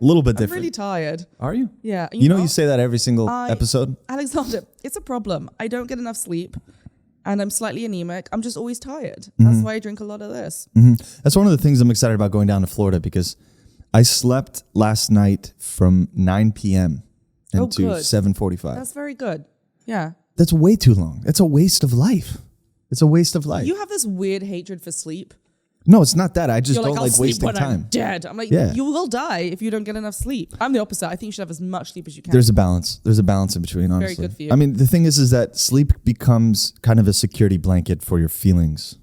A little bit I'm different. really tired. Are you? Yeah. You know you say that every single episode. Alexander, it's a problem. I don't get enough sleep and I'm slightly anemic. I'm just always tired. That's why I drink a lot of this. That's one of the things I'm excited about going down to Florida, because I slept last night from 9 p.m. into 7:45. That's very good. Yeah. That's way too long. It's a waste of life. It's a waste of life. You have this weird hatred for sleep. No, it's not that. I just You're don't I'll like sleep wasting when time. I'm dead. I'm like, Yeah. you will die if you don't get enough sleep. I'm the opposite. I think you should have as much sleep as you can. There's a balance. There's a balance in between, honestly. Very good for you. I mean, the thing is that sleep becomes kind of a security blanket for your feelings.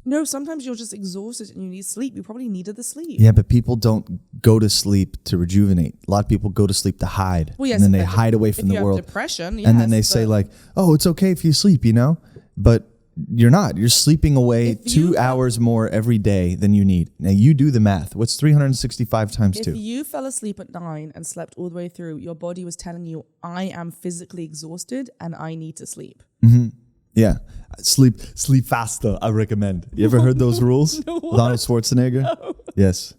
No, sometimes you're just exhausted and you need sleep. You probably needed the sleep. Yeah, but people don't go to sleep to rejuvenate. A lot of people go to sleep to hide. Well, yes, and then they hide away from the world. If you have depression, yes, and then they say like, oh, it's okay if you sleep, you know? But you're not. You're sleeping away 2 hours more every day than you need. Now, you do the math. What's 365 times 2? If you fell asleep at 9 and slept all the way through, your body was telling you, I am physically exhausted and I need to sleep. Yeah. Sleep faster, I recommend. You ever heard those rules? No, Donald Schwarzenegger? No. Yes.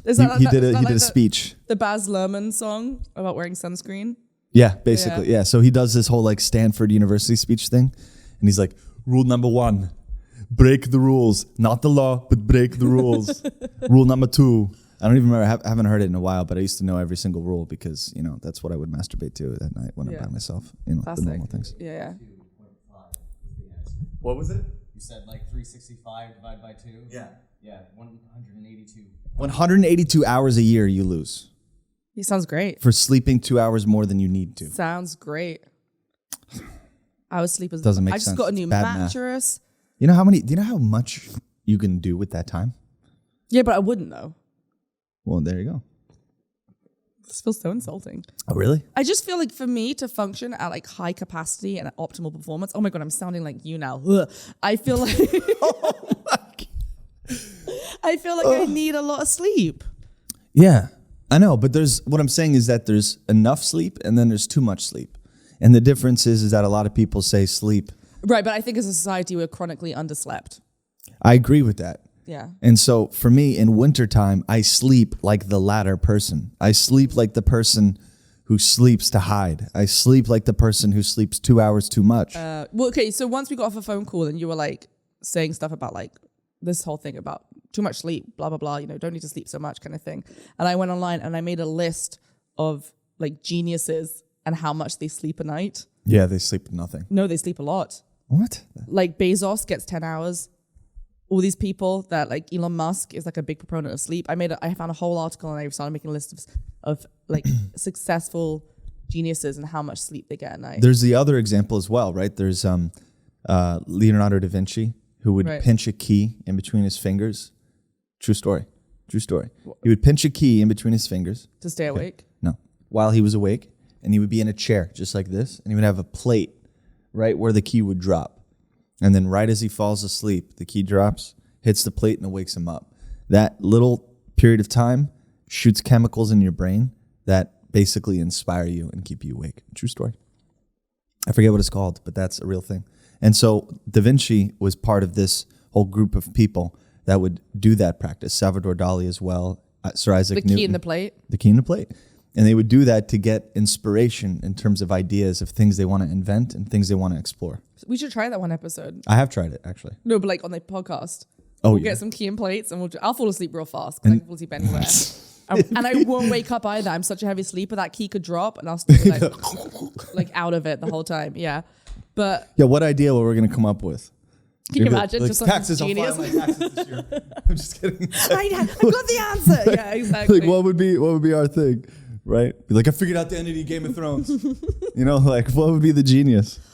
He did a speech. The Baz Luhrmann song about wearing sunscreen? Yeah, basically. Yeah. So he does this whole like Stanford University speech thing. And he's like, rule number 1, break the rules. Not the law, but break the rules. Rule number 2. I don't even remember, I haven't heard it in a while, but I used to know every single rule because, you know, that's what I would masturbate to at night when I'm by myself. You know, classic. the normal things. Yeah. What was it? You said like 365 divided by 2? Yeah. Yeah, 182. 182 hours a year you lose He sounds great. for sleeping 2 hours more than you need to. Sounds great. I was sleeping. Doesn't make I sense. just got a new It's bad math. mattress. Do you know how much you can do with that time? Yeah, but I wouldn't though. Well, there you go. This feels so insulting. Oh, really? I just feel like for me to function at like high capacity and at optimal performance. Oh my God, I'm sounding like you now. Ugh. I feel like I feel like I need a lot of sleep. Yeah, I know. But what I'm saying is that there's enough sleep and then there's too much sleep. And the difference is that a lot of people say sleep. Right, but I think as a society we're chronically underslept. I agree with that. Yeah. And so for me in wintertime, I sleep like the latter person. I sleep like the person who sleeps to hide. I sleep like the person who sleeps 2 hours too much. Well, okay, so once we got off a phone call and you were like saying stuff about like this whole thing about too much sleep, blah, blah, blah, you know, don't need to sleep so much kind of thing. And I went online and I made a list of like geniuses and how much they sleep a night. Yeah, they sleep nothing. No, they sleep a lot. What? Like Bezos gets 10 hours. All these people that like Elon Musk is like a big proponent of sleep. I found a whole article and I started making a list of like successful geniuses and how much sleep they get at night. There's the other example as well, right? There's Leonardo DaVinci, who would pinch a key in between his fingers. True story. He would pinch a key in between his fingers. To stay awake? No. While he was awake. And he would be in a chair just like this. And he would have a plate right where the key would drop. And then right as he falls asleep, the key drops, hits the plate, and it wakes him up. That little period of time shoots chemicals in your brain that basically inspire you and keep you awake. True story. I forget what it's called, but that's a real thing. And so Da Vinci was part of this whole group of people that would do that practice. Salvador Dali as well, Sir Isaac Newton. The key in the plate? The key in the plate. And they would do that to get inspiration in terms of ideas of things they want to invent and things they want to explore. We should try that one episode. I have tried it, actually. No, but like on the podcast. Oh, we'll yeah. get some key and plates and I'll fall asleep real fast because I can fall asleep anywhere. And I won't wake up either. I'm such a heavy sleeper. That key could drop and I'll still be like out of it the whole time. Yeah. But yeah, what idea were we going to come up with? can you imagine? Like, just taxes, like I'll genius. file my taxes this year. I'm just kidding. I've got the answer. Yeah, exactly. Like, what would be our thing? Right? Be like, I figured out the end of the Game of Thrones. You know, like, what would be the genius?